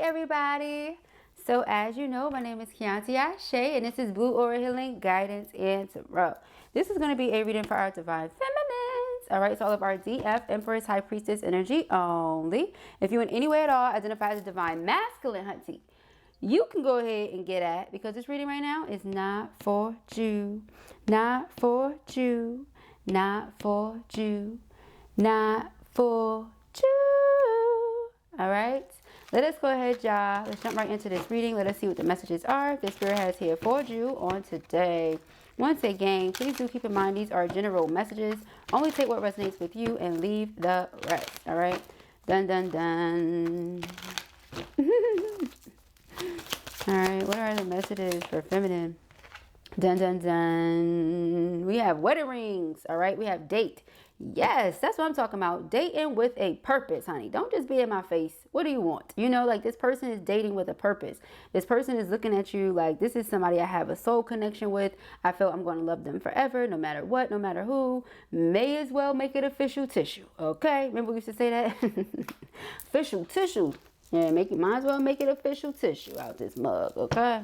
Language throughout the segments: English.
everybody. So as you know, my name is Kianti Ayshea, and this is Blue Aura Healing Guidance and Tarot. This is going to be a reading for our Divine Feminines. All right, it's all of our DF, Empress, High Priestess energy only. If you in any way at all identify as a Divine Masculine, hunty, you can go ahead and get at, because this reading right now is not for you, not for you, not for you, not for you. All right, let us go ahead, y'all. Let's jump right into this reading. Let us see what the messages are the Spirit has here for you on today. Once again, please do keep in mind these are general messages. Only take what resonates with you and leave the rest. All right, dun dun dun. All right, what are the messages for feminine? Dun dun dun. We have wedding rings. All right, we have date. Yes, that's what I'm talking about. Dating with a purpose, honey. Don't just be in my face. What do you want? You know, like this person is dating with a purpose. This person is looking at you like this is somebody I have a soul connection with. I feel I'm going to love them forever, no matter what, no matter who. May as well make it official tissue. Okay, remember we used to say that? Official tissue. Yeah, might as well make it official tissue out this mug. Okay.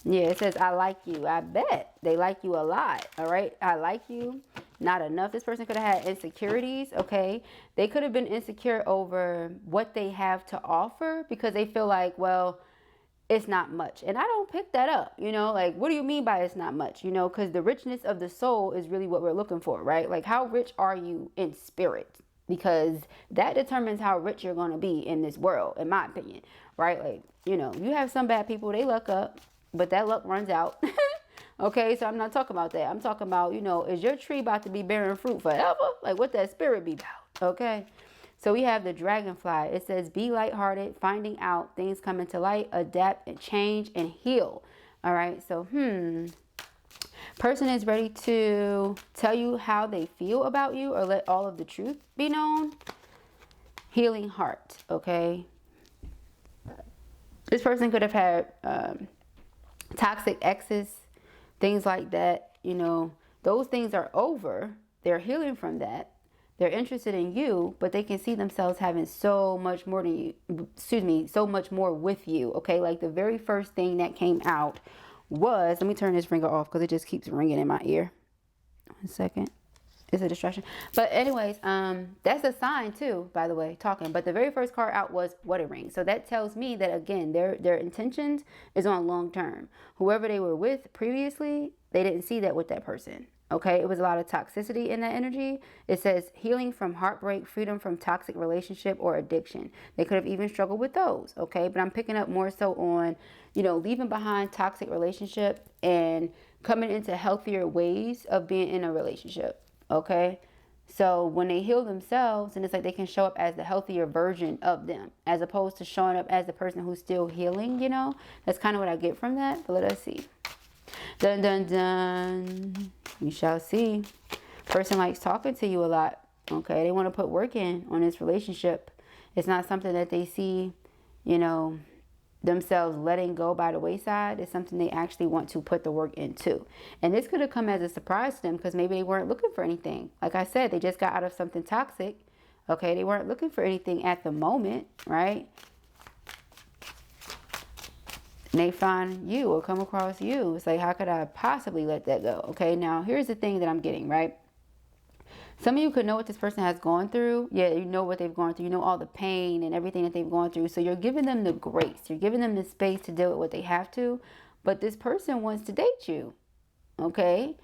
Yeah, it says, I like you. I bet they like you a lot. All right. I like you. Not enough. This person could have had insecurities. Okay. They could have been insecure over what they have to offer because they feel like, well, it's not much. And I don't pick that up. You know, like, what do you mean by it's not much? You know, because the richness of the soul is really what we're looking for, right? Like, how rich are you in spirit? Because that determines how rich you're going to be in this world, in my opinion, right? Like, you know, you have some bad people, they luck up, but that luck runs out. Okay, so I'm not talking about that. I'm talking about, you know, is your tree about to be bearing fruit forever? Like, what that spirit be about? Okay, so we have the dragonfly. It says, be lighthearted, finding out things come into light, adapt and change and heal. All right, so, person is ready to tell you how they feel about you or let all of the truth be known. Healing heart, okay? This person could have had toxic exes, things like that. You know, those things are over. They're healing from that. They're interested in you, but they can see themselves having so much more than you, so much more with you, okay? Like the very first thing that came out was, let me turn this ringer off because it just keeps ringing in my ear. 1 second. It's a distraction. But anyways, that's a sign too, by the way, talking. But the very first card out was wedding ring. So that tells me that, again, their intentions is on long term. Whoever they were with previously, they didn't see that with that person. Okay, it was a lot of toxicity in that energy. It says healing from heartbreak, freedom from toxic relationship or addiction. They could have even struggled with those. Okay, but I'm picking up more so on, you know, leaving behind toxic relationship and coming into healthier ways of being in a relationship. Okay, so when they heal themselves, and it's like they can show up as the healthier version of them, as opposed to showing up as the person who's still healing. You know, that's kind of what I get from that. But let us see. Dun dun dun. We shall see. Person likes talking to you a lot. Okay, they want to put work in on this relationship. It's not something that they see, you know, themselves letting go by the wayside. It's something they actually want to put the work into. And this could have come as a surprise to them because maybe they weren't looking for anything. Like I said, they just got out of something toxic. Okay, they weren't looking for anything at the moment, right? And they find you or come across you. It's like, how could I possibly let that go? Okay, now here's the thing that I'm getting, right? Some of you could know what this person has gone through. Yeah, you know what they've gone through. You know all the pain and everything that they've gone through. So you're giving them the grace. You're giving them the space to deal with what they have to. But this person wants to date you. Okay?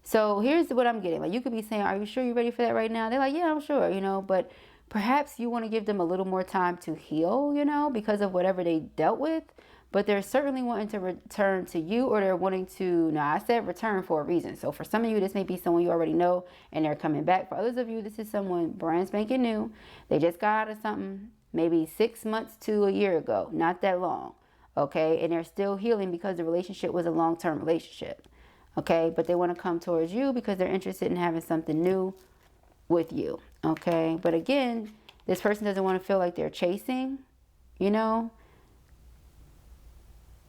So here's what I'm getting. Like, you could be saying, are you sure you're ready for that right now? They're like, yeah, I'm sure, you know. But perhaps you want to give them a little more time to heal, you know, because of whatever they dealt with. But they're certainly wanting to return to you, or they're wanting to, now I said return for a reason. So for some of you, this may be someone you already know and they're coming back. For others of you, this is someone brand spanking new. They just got out of something maybe 6 months to a year ago, not that long. Okay, and they're still healing because the relationship was a long-term relationship. Okay, but they want to come towards you because they're interested in having something new with you. Okay, but again, this person doesn't want to feel like they're chasing, you know.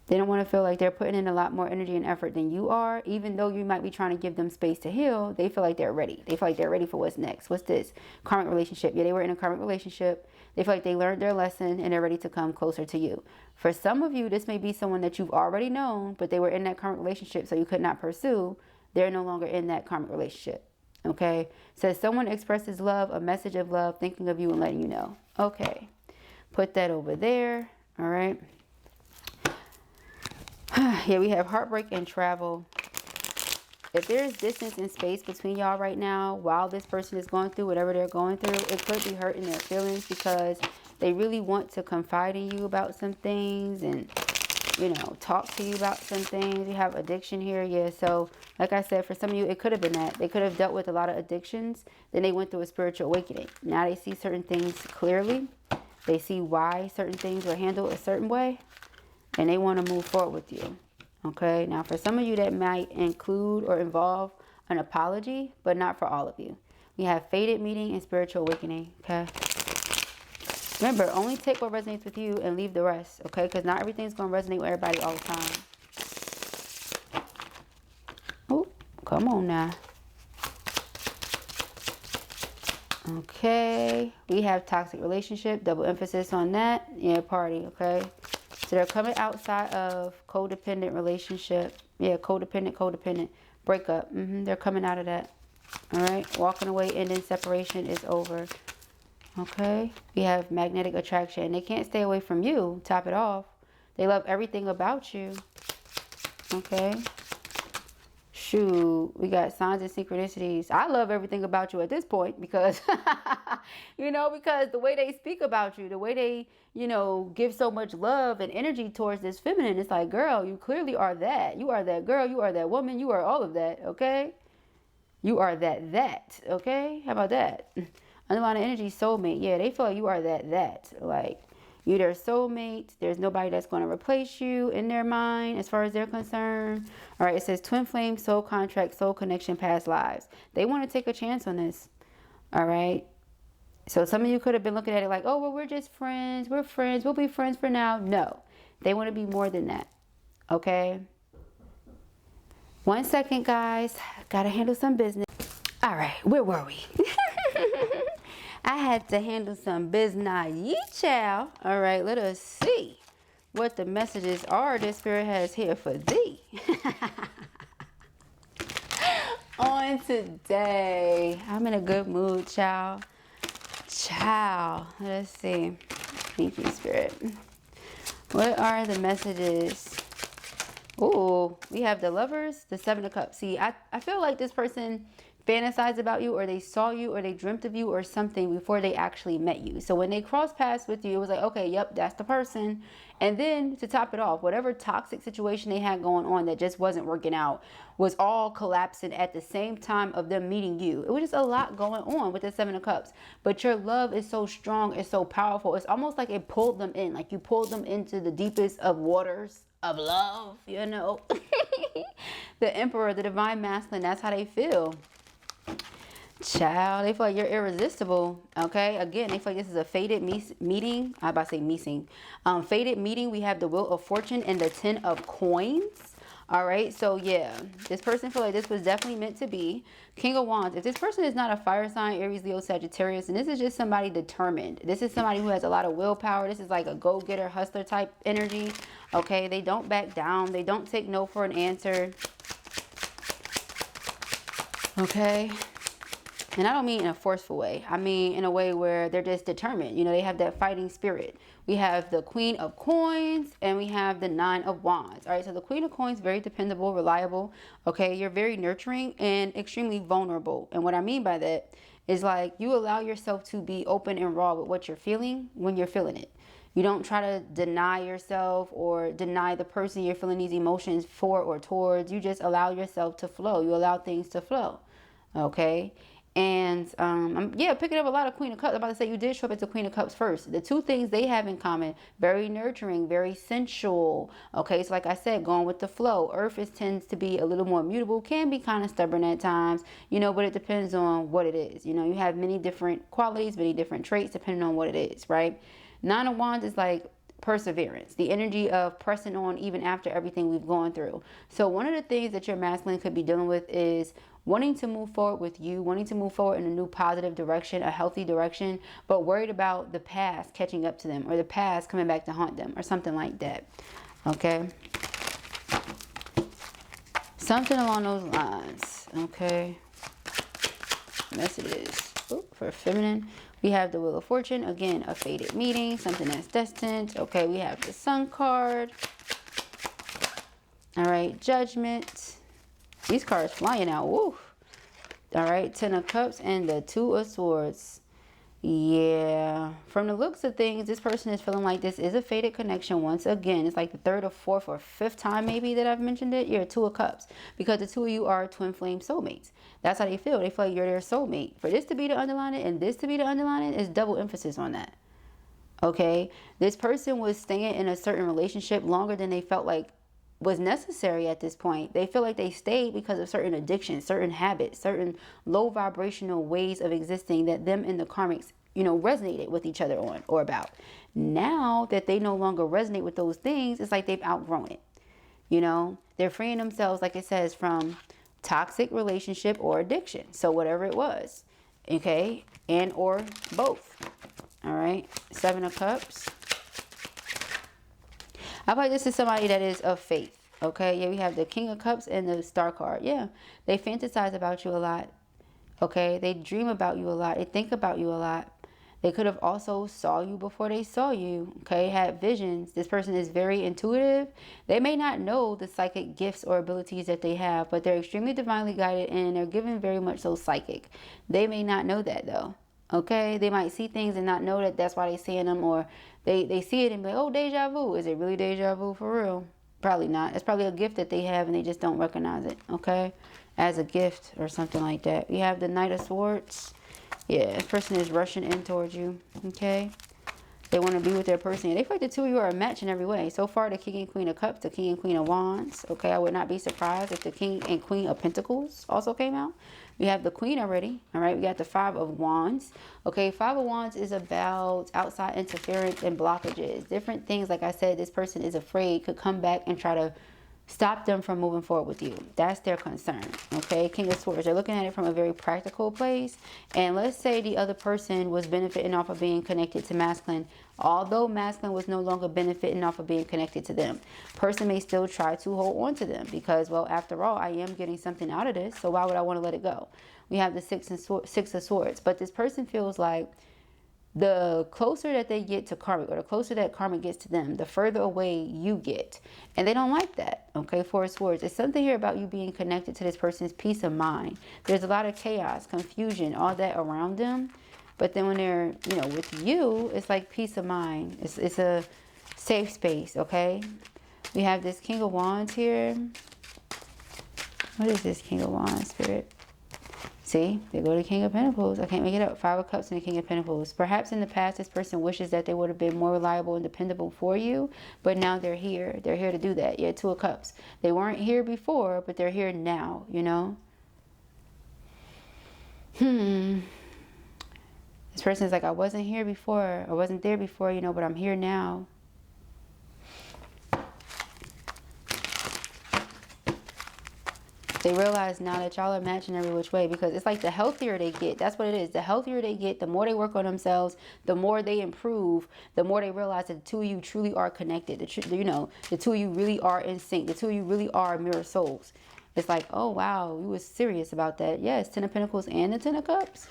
They don't want to feel like they're putting in a lot more energy and effort than you are. Even though you might be trying to give them space to heal, they feel like they're ready. They feel like they're ready for what's next. What's this? Karmic relationship. Yeah, they were in a karmic relationship. They feel like they learned their lesson and they're ready to come closer to you. For some of you, this may be someone that you've already known, but they were in that karmic relationship, so you could not pursue. They're no longer in that karmic relationship. Okay? It says someone expresses love, a message of love, thinking of you and letting you know. Okay. Put that over there. All right. Yeah, we have heartbreak and travel. If there's distance and space between y'all right now while this person is going through whatever they're going through, it could be hurting their feelings because they really want to confide in you about some things and, you know, talk to you about some things. You have addiction here. Yeah, so like I said, for some of you, it could have been that. They could have dealt with a lot of addictions. Then they went through a spiritual awakening. Now they see certain things clearly. They see why certain things were handled a certain way. And they want to move forward with you. Okay. Now, for some of you, that might include or involve an apology, but not for all of you. We have fated meeting and spiritual awakening. Okay. Remember, only take what resonates with you and leave the rest. Okay. Because not everything's going to resonate with everybody all the time. Oh, come on now. Okay. We have toxic relationship. Double emphasis on that. Yeah, party. Okay. So they're coming outside of codependent relationship. Yeah, codependent. Breakup. They're coming out of that. All right. Walking away, ending, separation is over. Okay. We have magnetic attraction. They can't stay away from you. Top it off. They love everything about you. Okay. Shoot. We got signs and synchronicities. I love everything about you at this point because, you know, because the way they speak about you, the way they, you know, give so much love and energy towards this feminine, it's like, girl, you clearly are that. You are that girl. You are that woman. You are all of that. Okay. You are that. Okay. How about that? Underlying energy, soulmate. Yeah, they feel like you are that. Like, you're their soulmate. There's nobody that's going to replace you in their mind as far as they're concerned. All right, it says twin flame, soul contract, soul connection, past lives. They want to take a chance on this. All right. So some of you could have been looking at it like, oh, well, we're just friends. We're friends. We'll be friends for now. No, they want to be more than that. Okay. 1 second, guys. Got to handle some business. All right. Where were we? I had to handle some business, child. All right, let us see what the messages are this spirit has here for thee. On today, I'm in a good mood, child. Let us see. Thank you, spirit. What are the messages? Ooh, we have the Lovers, the Seven of Cups. See, I feel like this person fantasized about you, or they saw you, or they dreamt of you or something before they actually met you. So when they crossed paths with you, it was like, okay, yep, that's the person. And then to top it off, whatever toxic situation they had going on that just wasn't working out was all collapsing at the same time of them meeting you. It was just a lot going on with the Seven of Cups. But your love is so strong, it's so powerful. It's almost like it pulled them in, like you pulled them into the deepest of waters of love, you know. The Emperor, the Divine Masculine, that's how they feel. Child, they feel like you're irresistible. Okay, again, they feel like this is a fated meeting. I'm about to say meeting. Fated meeting. We have the Wheel of Fortune and the Ten of Coins. All right, so yeah, this person feel like this was definitely meant to be. King of Wands. If this person is not a fire sign, Aries, Leo, Sagittarius, and this is just somebody determined. This is somebody who has a lot of willpower. This is like a go-getter, hustler type energy. Okay, they don't back down. They don't take no for an answer. Okay. And I don't mean in a forceful way. I mean in a way where they're just determined. You know, they have that fighting spirit. We have the Queen of Coins and we have the Nine of Wands. All right, so the Queen of Coins, very dependable, reliable. Okay, you're very nurturing and extremely vulnerable. And what I mean by that is like you allow yourself to be open and raw with what you're feeling when you're feeling it. You don't try to deny yourself or deny the person you're feeling these emotions for or towards. You just allow yourself to flow. You allow things to flow. Okay. And I'm picking up a lot of Queen of Cups. I'm about to say you did show up as the Queen of Cups first. The two things they have in common, very nurturing, very sensual. Okay, so like I said, going with the flow. Earth tends to be a little more mutable, can be kind of stubborn at times, you know, but it depends on what it is. You know, you have many different qualities, many different traits depending on what it is, right? Nine of Wands is like perseverance, the energy of pressing on even after everything we've gone through. So one of the things that your masculine could be dealing with is wanting to move forward with you, wanting to move forward in a new positive direction, a healthy direction, but worried about the past catching up to them, or the past coming back to haunt them, or something like that. Okay, something along those lines. Okay, messages for feminine. We have the Wheel of Fortune, again, a fated meeting, something that's destined. Okay, we have the Sun card. All right, Judgment. These cards flying out. Woo. All right, Ten of Cups and the Two of Swords. Yeah, from the looks of things, this person is feeling like this is a fated connection once again. It's like the third or fourth or fifth time maybe that I've mentioned it. You're Two of Cups, because the two of you are twin flame soulmates. That's how they feel. They feel like you're their soulmate. For this to be the underlining and this to be the underlining is double emphasis on that. Okay, this person was staying in a certain relationship longer than they felt like was necessary at this point. They feel like they stayed because of certain addictions, certain habits, certain low vibrational ways of existing that them and the karmics, you know, resonated with each other on or about. Now that they no longer resonate with those things, it's like they've outgrown it. You know, they're freeing themselves, like it says, from toxic relationship or addiction. So whatever it was, okay, and or both. All right, Seven of Cups. I feel like this is somebody that is of faith. Okay, yeah, we have the King of Cups and the Star card. Yeah, they fantasize about you a lot. Okay, they dream about you a lot. They think about you a lot. They could have also saw you before they saw you. Okay, had visions. This person is very intuitive. They may not know the psychic gifts or abilities that they have, but they're extremely divinely guided and they're given very much so psychic. They may not know that though. Okay, they might see things and not know that that's why they're seeing them, or they see it and be like, oh, deja vu. Is it really deja vu for real? Probably not. It's probably a gift that they have and they just don't recognize it, okay, as a gift or something like that. We have the Knight of Swords. Yeah, this person is rushing in towards you, okay? They want to be with their person. They feel like the two of you are a match in every way. So far, the King and Queen of Cups, the King and Queen of Wands. Okay, I would not be surprised if the King and Queen of Pentacles also came out. We have the Queen already. All right, we got the Five of Wands. Okay, Five of Wands is about outside interference and blockages. Different things, like I said, this person is afraid could come back and try to stop them from moving forward with you. That's their concern. Okay, King of Swords. They're looking at it from a very practical place. And let's say the other person was benefiting off of being connected to masculine, although masculine was no longer benefiting off of being connected to them. Person may still try to hold on to them because, well, after all, I am getting something out of this, so why would I want to let it go? We have the Six of Swords. But this person feels like the closer that they get to karmic, or the closer that karmic gets to them, the further away you get. And they don't like that. Okay, Four of Swords. It's something here about you being connected to this person's peace of mind. There's a lot of chaos, confusion, all that around them. But then when they're, you know, with you, it's like peace of mind. It's a safe space, okay? We have this King of Wands here. What is this King of Wands, Spirit? See, they go to King of Pentacles. I can't make it up. Five of Cups and the King of Pentacles. Perhaps in the past, this person wishes that they would have been more reliable and dependable for you, but now they're here. They're here to do that. Yeah, Two of Cups. They weren't here before, but they're here now, you know? This person's like, I wasn't here before. I wasn't there before, you know, but I'm here now. They realize now that y'all are matching every which way, because it's like the healthier they get, that's what it is. The healthier they get, the more they work on themselves, the more they improve, the more they realize that the two of you truly are connected. You know, the two of you really are in sync. The two of you really are mirror souls. It's like, oh, wow, you was serious about that. Yes, Ten of Pentacles and the Ten of Cups.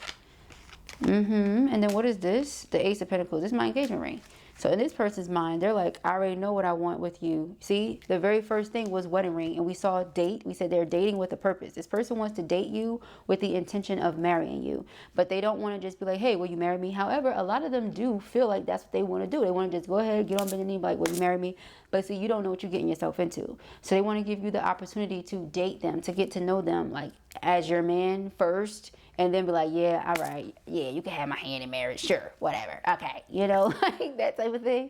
And then what is this? The Ace of Pentacles. This is my engagement ring. So in this person's mind, they're like, I already know what I want with you. See, the very first thing was wedding ring. And we saw date. We said they're dating with a purpose. This person wants to date you with the intention of marrying you. But they don't want to just be like, hey, will you marry me? However, a lot of them do feel like that's what they want to do. They want to just go ahead, get on bending knee, like, will you marry me? But see, you don't know what you're getting yourself into. So they want to give you the opportunity to date them, to get to know them, like, as your man first. And then be like, yeah, all right. Yeah, you can have my hand in marriage. Sure, whatever. Okay. You know, like that type of thing.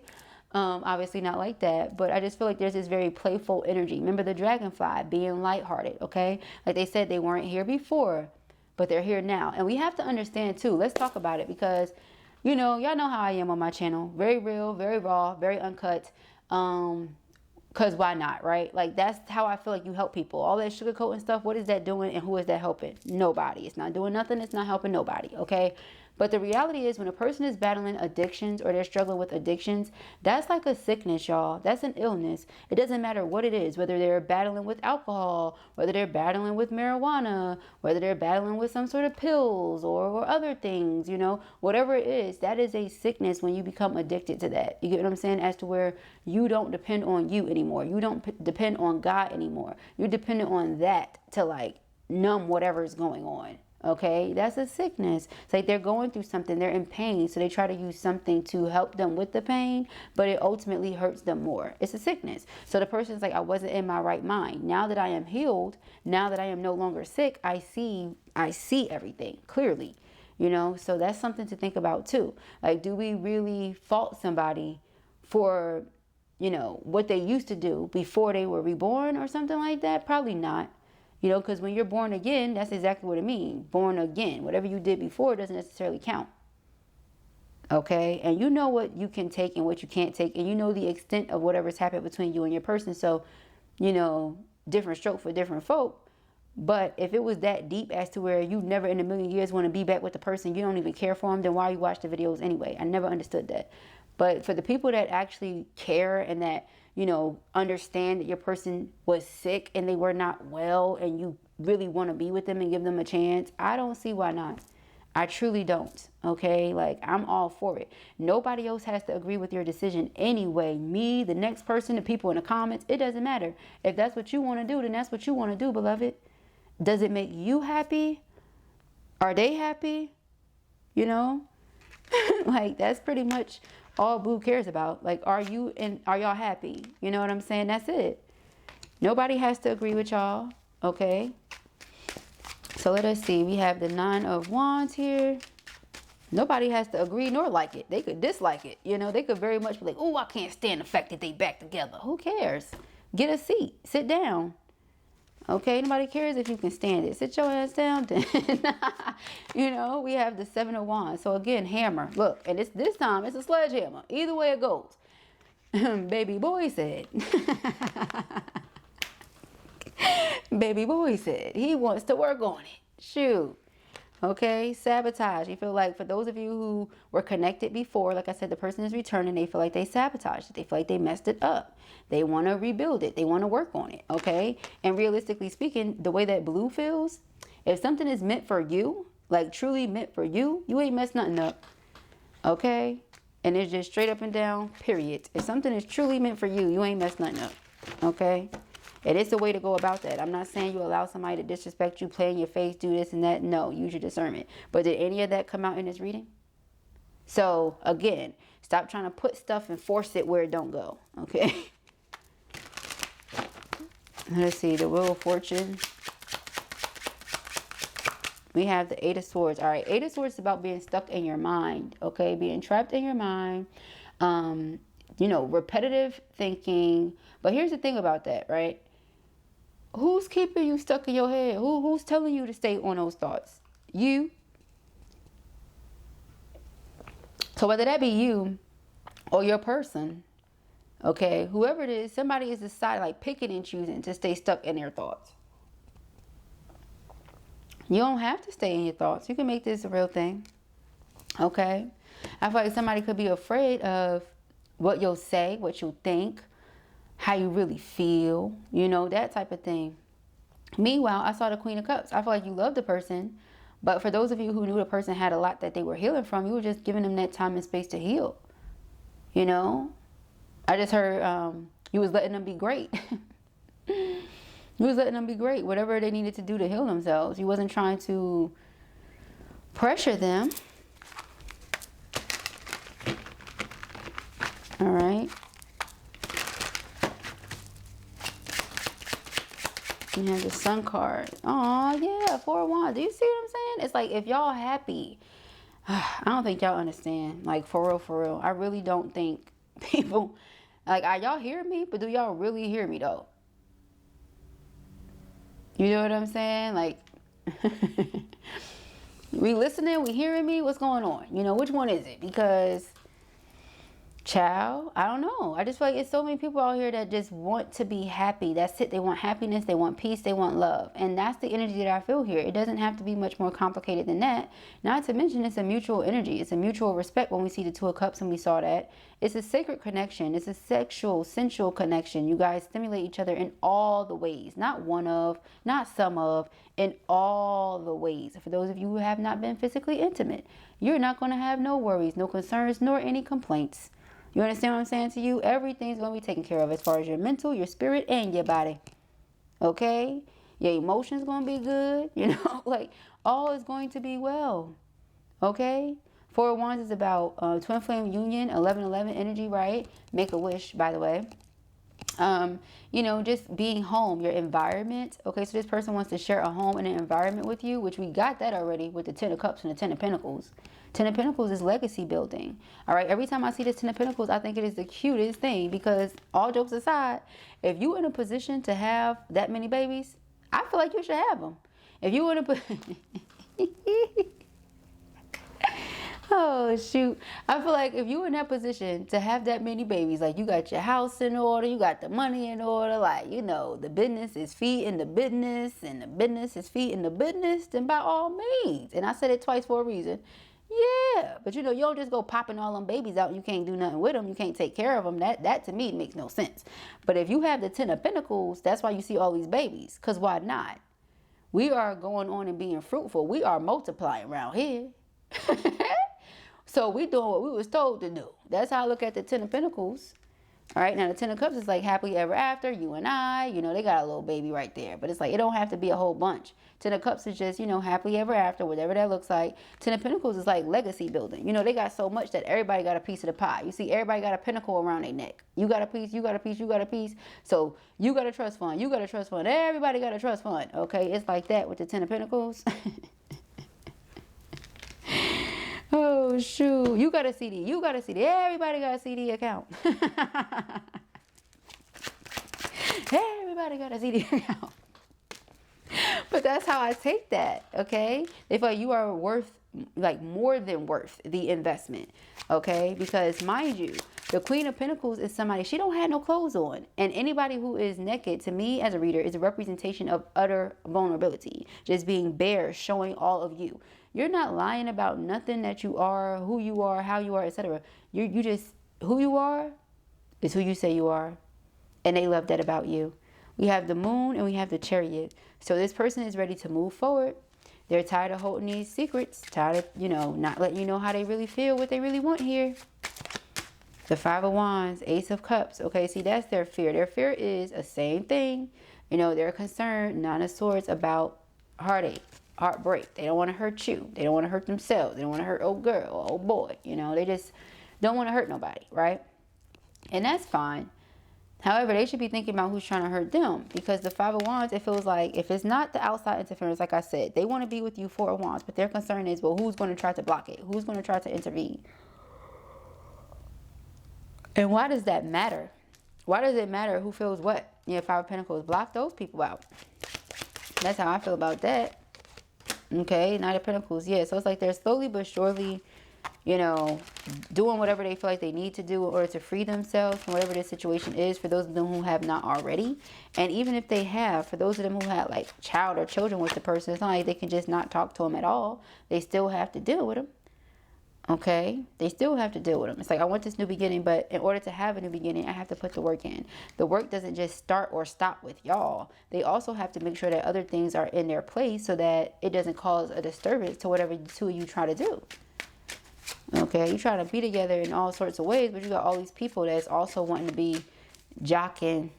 Obviously not like that. But I just feel like there's this very playful energy. Remember the dragonfly being lighthearted, okay? Like they said, they weren't here before, but they're here now. And we have to understand, too. Let's talk about it, because you know, y'all know how I am on my channel. Very real, very raw, very uncut. Cause why not, right? Like, that's how I feel like you help people. All that sugarcoating stuff, what is that doing and who is that helping? Nobody. It's not doing nothing. It's not helping nobody, okay? But the reality is, when a person is battling addictions or they're struggling with addictions, that's like a sickness, y'all. That's an illness. It doesn't matter what it is, whether they're battling with alcohol, whether they're battling with marijuana, whether they're battling with some sort of pills or other things, you know, whatever it is, that is a sickness when you become addicted to that. You get what I'm saying? As to where you don't depend on you anymore. You don't depend on God anymore. You're dependent on that to like numb whatever is going on. Okay, that's a sickness. It's like they're going through something, they're in pain, so they try to use something to help them with the pain, but it ultimately hurts them more. It's a sickness. So the person's like, I wasn't in my right mind. Now that I am healed, now that I am no longer sick, I see everything clearly, you know. So that's something to think about too. Like, do we really fault somebody for, you know, what they used to do before they were reborn or something like that? Probably not. You know, because when you're born again, that's exactly what it means. Born again. Whatever you did before doesn't necessarily count. Okay? And you know what you can take and what you can't take. And you know the extent of whatever's happened between you and your person. So, you know, different stroke for different folk. But if it was that deep as to where you never in a million years want to be back with the person, you don't even care for them, then why you watch the videos anyway? I never understood that. But for the people that actually care and that, you know, understand that your person was sick and they were not well and you really want to be with them and give them a chance, I don't see why not. I truly don't. Okay? Like, I'm all for it. Nobody else has to agree with your decision anyway. Me, the next person, the people in the comments, it doesn't matter. If that's what you want to do, then that's what you want to do, beloved. Does it make you happy? Are they happy? You know? Like, that's pretty much all Boo cares about. Like, are y'all happy? You know what I'm saying? That's it. Nobody has to agree with y'all. Okay? So let us see. We have the 9 of Wands here. Nobody has to agree nor like it. They could dislike it. You know, they could very much be like, oh, I can't stand the fact that they back together. Who cares? Get a seat. Sit down. Okay, nobody cares if you can stand it. Sit your ass down then. You know, we have the 7 of Wands. So again, hammer. Look, and this time it's a sledgehammer. Either way it goes. Baby boy said. Baby boy said he wants to work on it. Shoot. Okay, sabotage. You feel like, for those of you who were connected before, like I said, the person is returning. They feel like they sabotaged it. They feel like they messed it up. They want to rebuild it. They want to work on it. Okay, and realistically speaking, the way that Blue feels, if something is meant for you, like truly meant for you, you ain't messed nothing up. Okay, and it's just straight up and down, period. If something is truly meant for you, you ain't messed nothing up. Okay. And it's a way to go about that. I'm not saying you allow somebody to disrespect you, play in your face, do this and that. No, use your discernment. But did any of that come out in this reading? So, again, stop trying to put stuff and force it where it don't go. Okay? Let's see. The Wheel of Fortune. We have the 8 of Swords. All right. 8 of Swords is about being stuck in your mind. Okay? Being trapped in your mind. You know, repetitive thinking. But here's the thing about that, right? Who's keeping you stuck in your head? Who's telling you to stay on those thoughts? You. So whether that be you or your person, okay, whoever it is, somebody is deciding, like picking and choosing to stay stuck in their thoughts. You don't have to stay in your thoughts. You can make this a real thing. Okay? I feel like somebody could be afraid of what you'll say, what you'll think, how you really feel, you know, that type of thing. Meanwhile, I saw the Queen of Cups. I feel like you love the person, but for those of you who knew the person had a lot that they were healing from, you were just giving them that time and space to heal. You know, I just heard you was letting them be great. You was letting them be great, whatever they needed to do to heal themselves. You wasn't trying to pressure them. All right. You have the Sun card. Oh, yeah, 4 of Wands. Do you see what I'm saying? It's like, if y'all happy, I don't think y'all understand. Like, for real, for real. I really don't think people, like, are y'all hearing me? But do y'all really hear me, though? You know what I'm saying? Like, We listening? We hearing me? What's going on? You know, which one is it? Because, child, I don't know. I just feel like it's so many people out here that just want to be happy. That's it. They want happiness. They want peace. They want love. And that's the energy that I feel here. It doesn't have to be much more complicated than that. Not to mention it's a mutual energy. It's a mutual respect when we see the Two of Cups and we saw that. It's a sacred connection. It's a sexual, sensual connection. You guys stimulate each other in all the ways. Not one of, not some of, in all the ways. For those of you who have not been physically intimate, you're not going to have no worries, no concerns, nor any complaints. You understand what I'm saying to you? Everything's going to be taken care of as far as your mental, your spirit, and your body. Okay? Your emotions going to be good. You know, like, all is going to be well. Okay? Four of Wands is about twin flame union, 11-11 energy, right? Make a wish, by the way. You know, just being home, your environment. Okay, so this person wants to share a home and an environment with you, which we got that already with the 10 of Cups and the 10 of Pentacles. 10 of Pentacles is legacy building. All right, every time I see this 10 of Pentacles, I think it is the cutest thing, because all jokes aside, if you're in a position to have that many babies, I feel like you should have them. If you in a oh shoot, I feel like if you're in that position to have that many babies, like you got your house in order, you got the money in order, like, you know, the business is feeding the business and the business is feeding the business, then by all means. And I said it twice for a reason. Yeah, but you know, you don't just go popping all them babies out and you can't do nothing with them. You can't take care of them. That to me makes no sense. But if you have the 10 of Pentacles, that's why you see all these babies. Because why not? We are going on and being fruitful. We are multiplying around here. So we doing what we was told to do. That's how I look at the 10 of Pentacles. All right, now the 10 of Cups is like happily ever after, you and I, you know, they got a little baby right there. But it's like, it don't have to be a whole bunch. 10 of Cups is just, you know, happily ever after, whatever that looks like. 10 of Pentacles is like legacy building. You know, they got so much that everybody got a piece of the pie. You see, everybody got a pentacle around their neck. You got a piece, you got a piece, you got a piece. So you got a trust fund, you got a trust fund. Everybody got a trust fund. Okay, it's like that with the 10 of Pentacles. Oh, shoot. You got a CD. You got a CD. Everybody got a CD account. Everybody got a CD account. But that's how I take that, okay? They feel like you are worth, like, more than worth the investment, okay? Because, mind you, the Queen of Pentacles is somebody, she don't have no clothes on. And anybody who is naked, to me as a reader, is a representation of utter vulnerability. Just being bare, showing all of you. You're not lying about nothing that you are, who you are, how you are, etc. You just, who you are is who you say you are. And they love that about you. We have the Moon and we have the Chariot. So this person is ready to move forward. They're tired of holding these secrets. Tired of, you know, not letting you know how they really feel, what they really want here. The Five of Wands, Ace of Cups. Okay, see, that's their fear. Their fear is the same thing. You know, they're concerned, Nine of Swords, about heartache. Heartbreak. They don't want to hurt you. They don't want to hurt themselves. They don't want to hurt old girl or old boy. You know, they just don't want to hurt nobody, right? And that's fine. However, they should be thinking about who's trying to hurt them, because the Five of Wands, it feels like if it's not the outside interference, like I said, they want to be with you, Four of Wands, but their concern is, well, who's going to try to block it? Who's going to try to intervene? And why does that matter? Why does it matter who feels what? Yeah, Five of Pentacles, block those people out. That's how I feel about that. Okay, Knight of Pentacles. Yeah, so it's like they're slowly but surely, you know, doing whatever they feel like they need to do in order to free themselves from whatever this situation is, for those of them who have not already. And even if they have, for those of them who had like child or children with the person, it's not like they can just not talk to them at all. They still have to deal with them. Okay, they still have to deal with them. It's like, I want this new beginning, but in order to have a new beginning, I have to put the work in. The work doesn't just start or stop with y'all. They also have to make sure that other things are in their place so that it doesn't cause a disturbance to whatever the two of you try to do. Okay, you try to be together in all sorts of ways, but you got all these people that's also wanting to be jocking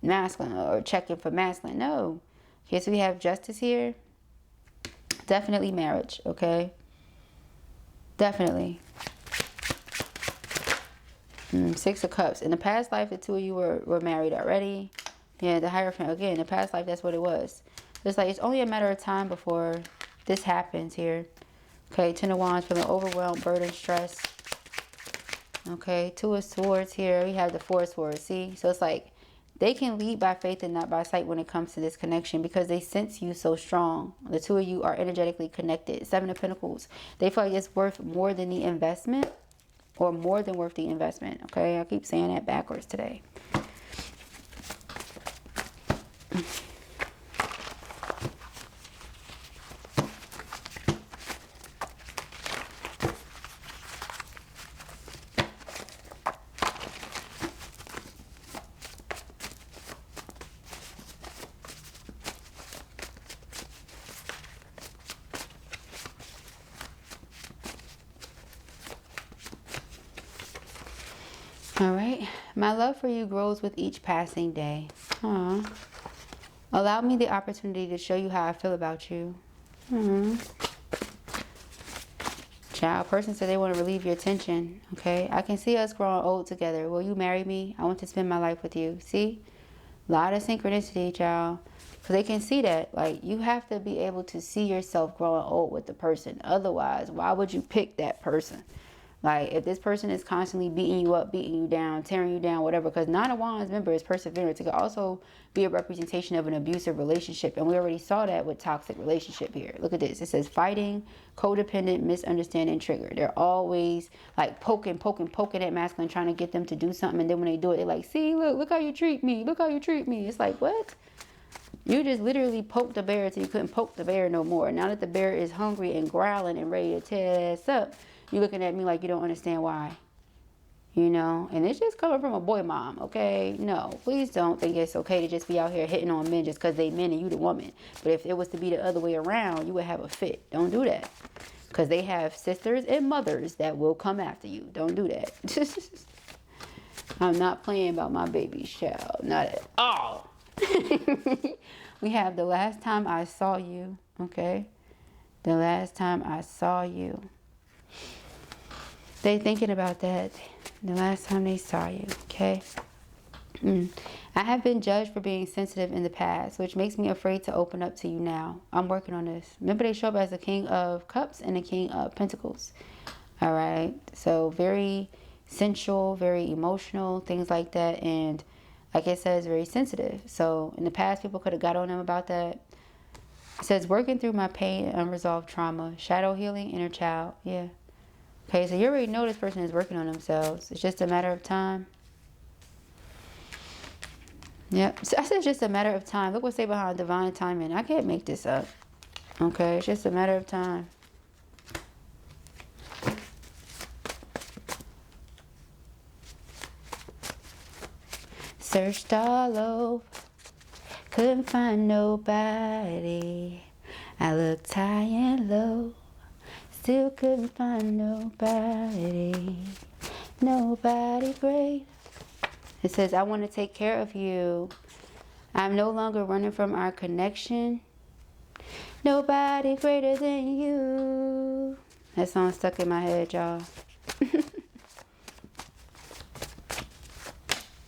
masculine or checking for masculine. No. Okay, so we have Justice here. Definitely marriage, okay? Definitely. Six of Cups. In the past life, the two of you were married already. Yeah, the Hierophant. Again, in the past life, that's what it was. It's like, it's only a matter of time before this happens here. Okay, Ten of Wands, feeling overwhelmed, burden, stress. Okay, Two of Swords here. We have the Four of Swords. See? So it's like They can lead by faith and not by sight when it comes to this connection, because they sense you so strong. The two of you are energetically connected. Seven of Pentacles. They feel like it's worth more than the investment, or more than worth the investment. Okay, I keep saying that backwards today. All right. My love for you grows with each passing day. Aww. Allow me the opportunity to show you how I feel about you. Child, person said they want to relieve your tension. Okay. I can see us growing old together. Will you marry me? I want to spend my life with you. See? A lot of synchronicity, child. Because they can see that. Like, you have to be able to see yourself growing old with the person. Otherwise, why would you pick that person? Like, if this person is constantly beating you up, beating you down, tearing you down, whatever. Because Nine of Wands, remember, is perseverance. It could also be a representation of an abusive relationship. And we already saw that with toxic relationship here. Look at this. It says fighting, codependent, misunderstanding, trigger. They're always like poking at masculine, trying to get them to do something. And then when they do it, they're like, see, look how you treat me. Look how you treat me. It's like, what? You just literally poked the bear until you couldn't poke the bear no more. Now that the bear is hungry and growling and ready to tear ass up, you're looking at me like you don't understand why. You know? And it's just coming from a boy mom, okay? No, please don't think it's okay to just be out here hitting on men just because they men and you the woman. But if it was to be the other way around, you would have a fit. Don't do that. Because they have sisters and mothers that will come after you. Don't do that. I'm not playing about my baby's child. Not at all. We have the last time I saw you, okay? The last time I saw you. They thinking about that. The last time they saw you, okay? I have been judged for being sensitive in the past, which makes me afraid to open up to you now. I'm working on this. Remember, they show up as the King of Cups and the King of Pentacles. All right? So very sensual, very emotional, things like that. And like I said, it's very sensitive. So in the past, people could have got on them about that. It says, working through my pain and unresolved trauma. Shadow healing, inner child. Yeah. Okay, so you already know this person is working on themselves. It's just a matter of time. Yep. So I said it's just a matter of time. Look what's say behind divine timing. I can't make this up. Okay, it's just a matter of time. Searched all over, couldn't find nobody. I looked high and low, still couldn't find nobody. Nobody great. It says, I want to take care of you. I'm no longer running from our connection. Nobody greater than you. That song stuck in my head, y'all.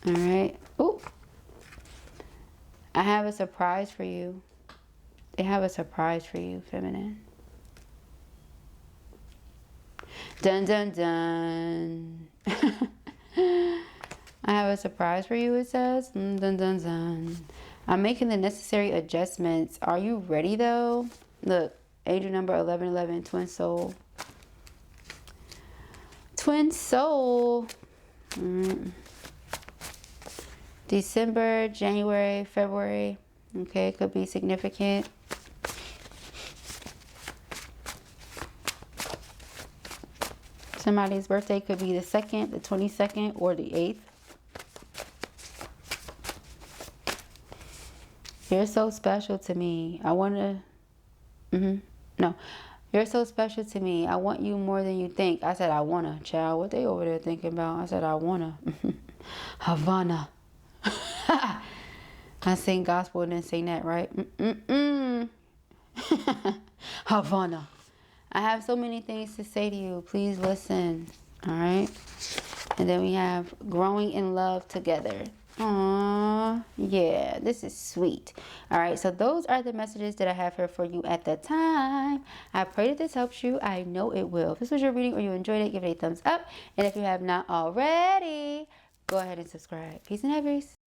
All right. Oh, I have a surprise for you. They have a surprise for you, feminine. Dun, dun, dun. I have a surprise for you, it says. Dun, dun, dun. I'm making the necessary adjustments. Are you ready, though? Look, angel number 1111, twin soul. Twin soul. December, January, February. Okay, it could be significant. Somebody's birthday could be the 2nd, the 22nd, or the 8th. You're so special to me. I want to... No. You're so special to me. I want you more than you think. I said, I want to. Child, what they over there thinking about? I said, I want to. Havana. I sing gospel and then sing that, right? Havana. I have so many things to say to you. Please listen. All right. And then we have growing in love together. Aww. Yeah, this is sweet. All right. So those are the messages that I have here for you at the time. I pray that this helps you. I know it will. If this was your reading or you enjoyed it, give it a thumbs up. And if you have not already, go ahead and subscribe. Peace and happiness.